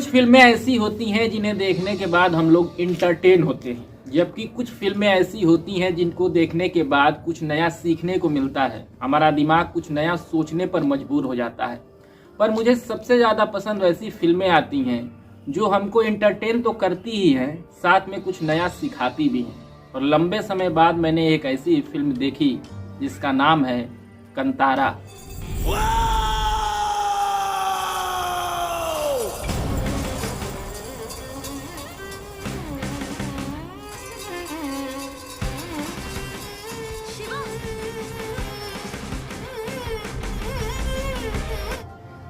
कुछ फिल्में ऐसी होती हैं जिन्हें देखने के बाद हम लोग इंटरटेन होते हैं, जबकि कुछ फिल्में ऐसी होती हैं जिनको देखने के बाद कुछ नया सीखने को मिलता है। हमारा दिमाग कुछ नया सोचने पर मजबूर हो जाता है। पर मुझे सबसे ज़्यादा पसंद वैसी फिल्में आती हैं जो हमको इंटरटेन तो करती ही हैं, साथ में कुछ नया सिखाती भी हैं। और लंबे समय बाद मैंने एक ऐसी फिल्म देखी जिसका नाम है कंतारा।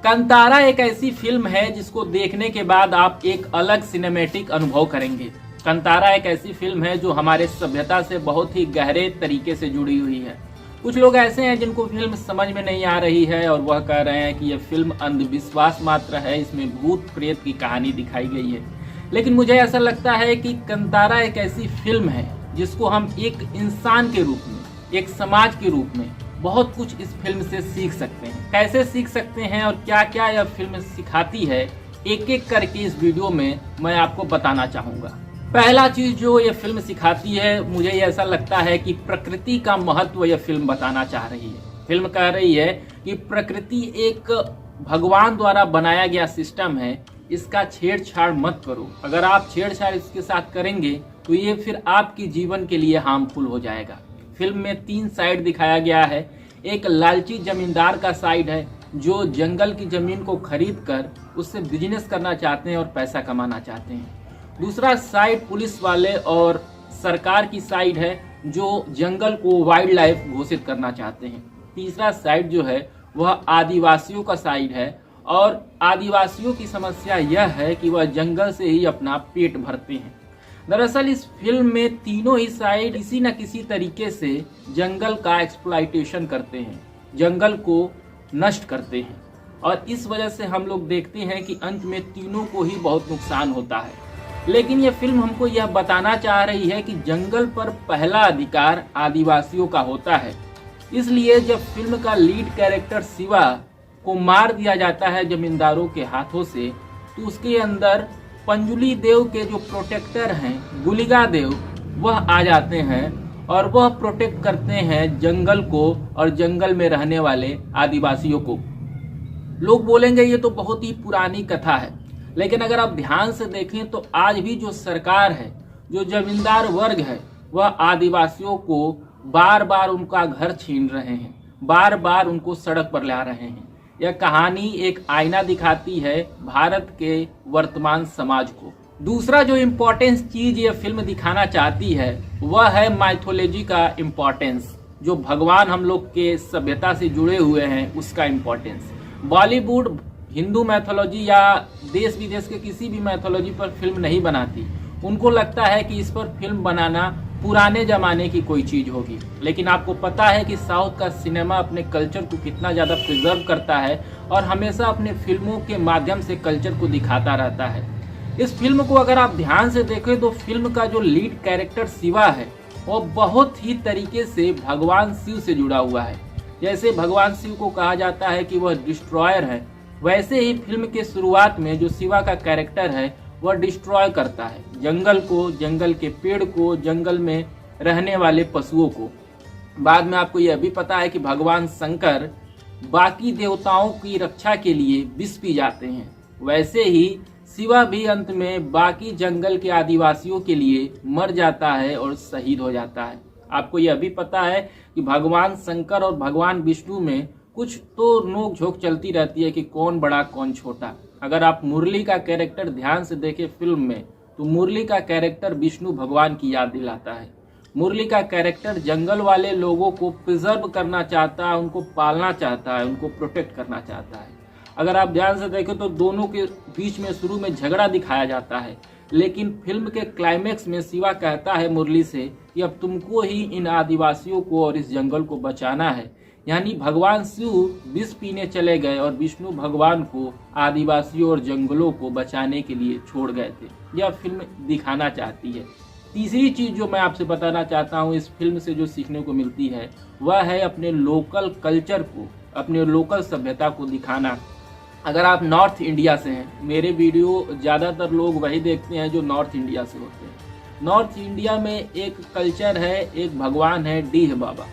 कंतारा एक ऐसी फिल्म है जिसको देखने के बाद आप एक अलग सिनेमैटिक अनुभव करेंगे। कंतारा एक ऐसी फिल्म है जो हमारे सभ्यता से बहुत ही गहरे तरीके से जुड़ी हुई है। कुछ लोग ऐसे हैं जिनको फिल्म समझ में नहीं आ रही है और वह कह रहे हैं कि यह फिल्म अंधविश्वास मात्र है, इसमें भूत प्रेत की कहानी दिखाई गई है। लेकिन मुझे ऐसा लगता है कि कंतारा एक ऐसी फिल्म है जिसको हम एक इंसान के रूप में, एक समाज के रूप में बहुत कुछ इस फिल्म से सीख सकते हैं। कैसे सीख सकते हैं और क्या क्या यह फिल्म सिखाती है, एक एक करके इस वीडियो में मैं आपको बताना चाहूँगा। पहला चीज जो यह फिल्म सिखाती है, मुझे ऐसा लगता है कि प्रकृति का महत्व यह फिल्म बताना चाह रही है। फिल्म कह रही है कि प्रकृति एक भगवान द्वारा बनाया गया सिस्टम है, इसका छेड़छाड़ मत करो। अगर आप छेड़छाड़ इसके साथ करेंगे तो ये फिर आपके जीवन के लिए हार्मफुल हो जाएगा। फिल्म में 3 साइड दिखाया गया है। एक लालची जमींदार का साइड है जो जंगल की जमीन को खरीद कर उससे बिजनेस करना चाहते हैं और पैसा कमाना चाहते हैं। दूसरा साइड पुलिस वाले और सरकार की साइड है जो जंगल को वाइल्ड लाइफ घोषित करना चाहते हैं। तीसरा साइड जो है वह आदिवासियों का साइड है और आदिवासियों की समस्या यह है कि वह जंगल से ही अपना पेट भरते हैं। दरअसल इस फिल्म में तीनों ही साइड किसी न किसी तरीके से जंगल का एक्सप्लॉइटेशन करते हैं, जंगल को नष्ट करते हैं और इस वजह से हम लोग देखते हैं कि अंत में तीनों को ही बहुत नुकसान होता है। लेकिन यह फिल्म हमको यह बताना चाह रही है कि जंगल पर पहला अधिकार आदिवासियों का होता है। इसलिए जब फिल्म का लीड कैरेक्टर शिवा को मार दिया जाता है जमींदारों के हाथों से, तो उसके अंदर पंजुली देव के जो प्रोटेक्टर हैं, गुलिगा देव, वह आ जाते हैं और वह प्रोटेक्ट करते हैं जंगल को और जंगल में रहने वाले आदिवासियों को। लोग बोलेंगे ये तो बहुत ही पुरानी कथा है, लेकिन अगर आप ध्यान से देखें तो आज भी जो सरकार है, जो जमींदार वर्ग है, वह आदिवासियों को बार बार उनका घर छीन रहे हैं, बार बार उनको सड़क पर ला रहे हैं। यह कहानी एक आईना दिखाती है भारत के वर्तमान समाज को। दूसरा जो इम्पोर्टेंस चीज यह फिल्म दिखाना चाहती है वह है माइथोलॉजी का इम्पोर्टेंस, जो भगवान हम लोग के सभ्यता से जुड़े हुए हैं उसका इम्पोर्टेंस। बॉलीवुड हिंदू मैथोलॉजी या देश विदेश के किसी भी मैथोलॉजी पर फिल्म नहीं बनाती। उनको लगता है कि इस पर फिल्म बनाना पुराने जमाने की कोई चीज होगी। लेकिन आपको पता है कि साउथ का सिनेमा अपने कल्चर को कितना ज़्यादा प्रिजर्व करता है और हमेशा अपने फिल्मों के माध्यम से कल्चर को दिखाता रहता है। इस फिल्म को अगर आप ध्यान से देखें तो फिल्म का जो लीड कैरेक्टर शिवा है वो बहुत ही तरीके से भगवान शिव से जुड़ा हुआ है। जैसे भगवान शिव को कहा जाता है कि वह डिस्ट्रॉयर है, वैसे ही फिल्म के शुरुआत में जो शिवा का कैरेक्टर है वह डिस्ट्रॉय करता है जंगल को, जंगल के पेड़ को, जंगल में रहने वाले पशुओं को। बाद में आपको यह भी पता है कि भगवान शंकर बाकी देवताओं की रक्षा के लिए विष पी जाते हैं, वैसे ही शिवा भी अंत में बाकी जंगल के आदिवासियों के लिए मर जाता है और शहीद हो जाता है। आपको यह भी पता है कि भगवान शंकर और भगवान विष्णु में कुछ तो नोक झोंक चलती रहती है कि कौन बड़ा कौन छोटा। अगर आप मुरली का कैरेक्टर ध्यान से देखें फिल्म में, तो मुरली का कैरेक्टर विष्णु भगवान की याद दिलाता है। मुरली का कैरेक्टर जंगल वाले लोगों को प्रिजर्व करना चाहता है, उनको पालना चाहता है, उनको प्रोटेक्ट करना चाहता है। अगर आप ध्यान से देखें तो दोनों के बीच में शुरू में झगड़ा दिखाया जाता है, लेकिन फिल्म के क्लाइमेक्स में शिवा कहता है मुरली से कि अब तुमको ही इन आदिवासियों को और इस जंगल को बचाना है। यानी भगवान शिव विष पीने चले गए और विष्णु भगवान को आदिवासियों और जंगलों को बचाने के लिए छोड़ गए थे। यह फिल्म दिखाना चाहती है। तीसरी चीज जो मैं आपसे बताना चाहता हूँ इस फिल्म से जो सीखने को मिलती है वह है अपने लोकल कल्चर को, अपने लोकल सभ्यता को दिखाना। अगर आप नॉर्थ इंडिया से हैं, मेरे वीडियो ज़्यादातर लोग वही देखते हैं जो नॉर्थ इंडिया से होते हैं। नॉर्थ इंडिया में एक कल्चर है, एक भगवान है डीह बाबा,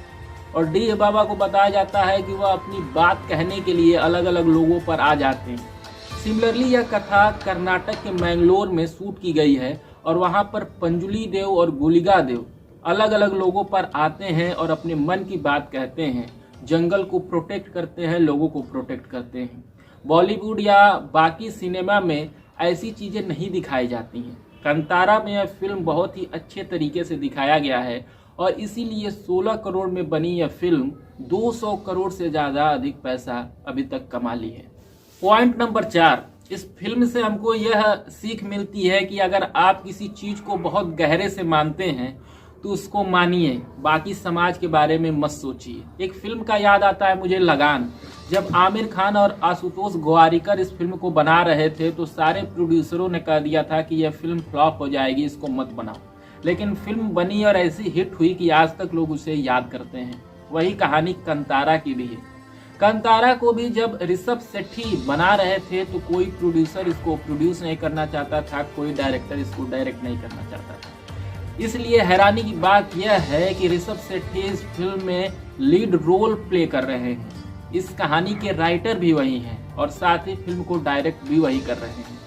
और डीह बाबा को बताया जाता है कि वह अपनी बात कहने के लिए अलग अलग लोगों पर आ जाते हैं। सिमिलरली यह कथा कर्नाटक के मैंगलोर में शूट की गई है और वहाँ पर पंजुली देव और गुलिगा देव अलग अलग लोगों पर आते हैं और अपने मन की बात कहते हैं, जंगल को प्रोटेक्ट करते हैं, लोगों को प्रोटेक्ट करते हैं। बॉलीवुड या बाकी सिनेमा में ऐसी चीज़ें नहीं दिखाई जाती हैं। कंतारा में यह फिल्म बहुत ही अच्छे तरीके से दिखाया गया है और इसीलिए 16 करोड़ में बनी यह फिल्म 200 करोड़ से ज़्यादा अधिक पैसा अभी तक कमा ली है। पॉइंट नंबर 4, इस फिल्म से हमको यह सीख मिलती है कि अगर आप किसी चीज़ को बहुत गहरे से मानते हैं तो उसको मानिए, बाकी समाज के बारे में मत सोचिए। एक फिल्म का याद आता है मुझे, लगान। जब आमिर खान और आशुतोष गोवारिकर इस फिल्म को बना रहे थे तो सारे प्रोड्यूसरों ने कह दिया था कि यह फिल्म फ्लॉप हो जाएगी, इसको मत बनाओ। लेकिन फिल्म बनी और ऐसी हिट हुई कि आज तक लोग उसे याद करते हैं। वही कहानी कंतारा की भी है। कंतारा को भी जब ऋषभ शेट्टी बना रहे थे तो कोई प्रोड्यूसर इसको प्रोड्यूस नहीं करना चाहता था, कोई डायरेक्टर इसको डायरेक्ट नहीं करना चाहता था। इसलिए हैरानी की बात यह है कि ऋषभ शेट्टी इस फिल्म में लीड रोल प्ले कर रहे हैं। इस कहानी के राइटर भी वही हैं और साथ ही फिल्म को डायरेक्ट भी वही कर रहे हैं।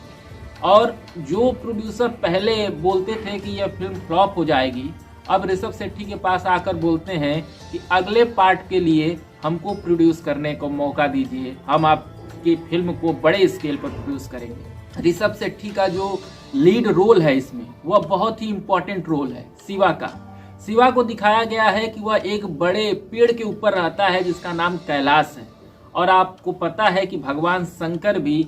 और जो प्रोड्यूसर पहले बोलते थे कि यह फिल्म फ्लॉप हो जाएगी, अब ऋषभ शेट्टी के पास आकर बोलते हैं कि अगले पार्ट के लिए हमको प्रोड्यूस करने को मौका दीजिए, हम आपकी फिल्म को बड़े स्केल पर प्रोड्यूस करेंगे। ऋषभ शेट्टी का जो लीड रोल है इसमें, वह बहुत ही इम्पोर्टेंट रोल है शिवा का। शिवा को दिखाया गया है कि वह एक बड़े पेड़ के ऊपर रहता है जिसका नाम कैलाश है, और आपको पता है कि भगवान शंकर भी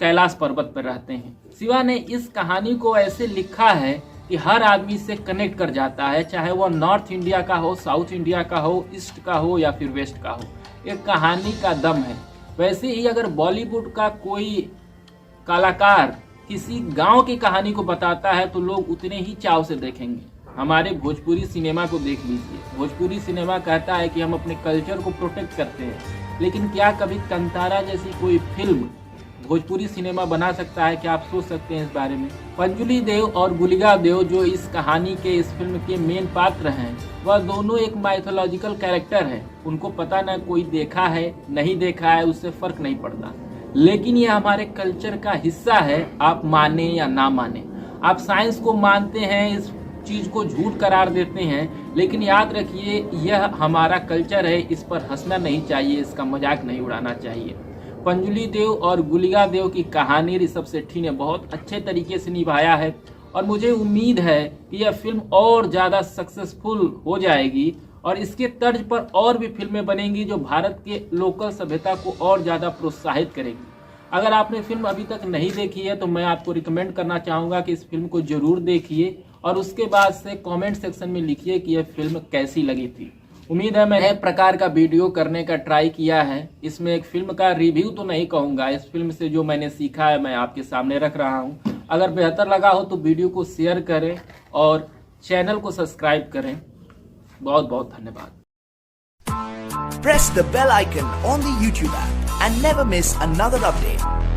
कैलाश पर्वत पर रहते हैं। शिवा ने इस कहानी को ऐसे लिखा है कि हर आदमी से कनेक्ट कर जाता है, चाहे वह नॉर्थ इंडिया का हो, साउथ इंडिया का हो, ईस्ट का हो या फिर वेस्ट का हो। एक कहानी का दम है। वैसे ही अगर बॉलीवुड का कोई कलाकार किसी गांव की कहानी को बताता है तो लोग उतने ही चाव से देखेंगे। हमारे भोजपुरी सिनेमा को देख लीजिए। भोजपुरी सिनेमा कहता है कि हम अपने कल्चर को प्रोटेक्ट करते हैं, लेकिन क्या कभी कंतारा जैसी कोई फिल्म भोजपुरी सिनेमा बना सकता है? क्या आप सोच सकते हैं इस बारे में? पंजुली देव और गुलिगा देव जो इस कहानी के, इस फिल्म के मेन पात्र हैं, वह दोनों एक माइथोलॉजिकल कैरेक्टर है। उनको पता ना कोई देखा है नहीं देखा है, उससे फर्क नहीं पड़ता, लेकिन यह हमारे कल्चर का हिस्सा है। आप माने या ना माने, आप साइंस को मानते हैं, इस चीज को झूठ करार देते हैं, लेकिन याद रखिए यह हमारा कल्चर है, इस पर हंसना नहीं चाहिए, इसका मजाक नहीं उड़ाना चाहिए। पंजुली देव और गुलिगा देव की कहानी ऋषभ शेट्टी ने बहुत अच्छे तरीके से निभाया है और मुझे उम्मीद है कि यह फिल्म और ज़्यादा सक्सेसफुल हो जाएगी और इसके तर्ज पर और भी फिल्में बनेंगी जो भारत के लोकल सभ्यता को और ज़्यादा प्रोत्साहित करेगी। अगर आपने फिल्म अभी तक नहीं देखी है तो मैं आपको रिकमेंड करना चाहूँगा कि इस फिल्म को ज़रूर देखिए और उसके बाद से कमेंट सेक्शन में लिखिए कि यह फिल्म कैसी लगी थी। उम्मीद है मैंने एक प्रकार का वीडियो करने का ट्राई किया है। इसमें एक फिल्म का रिव्यू तो नहीं कहूँगा, इस फिल्म से जो मैंने सीखा है मैं आपके सामने रख रहा हूँ। अगर बेहतर लगा हो तो वीडियो को शेयर करें और चैनल को सब्सक्राइब करें। बहुत बहुत धन्यवाद। Press the bell icon on the YouTube app and never miss another update.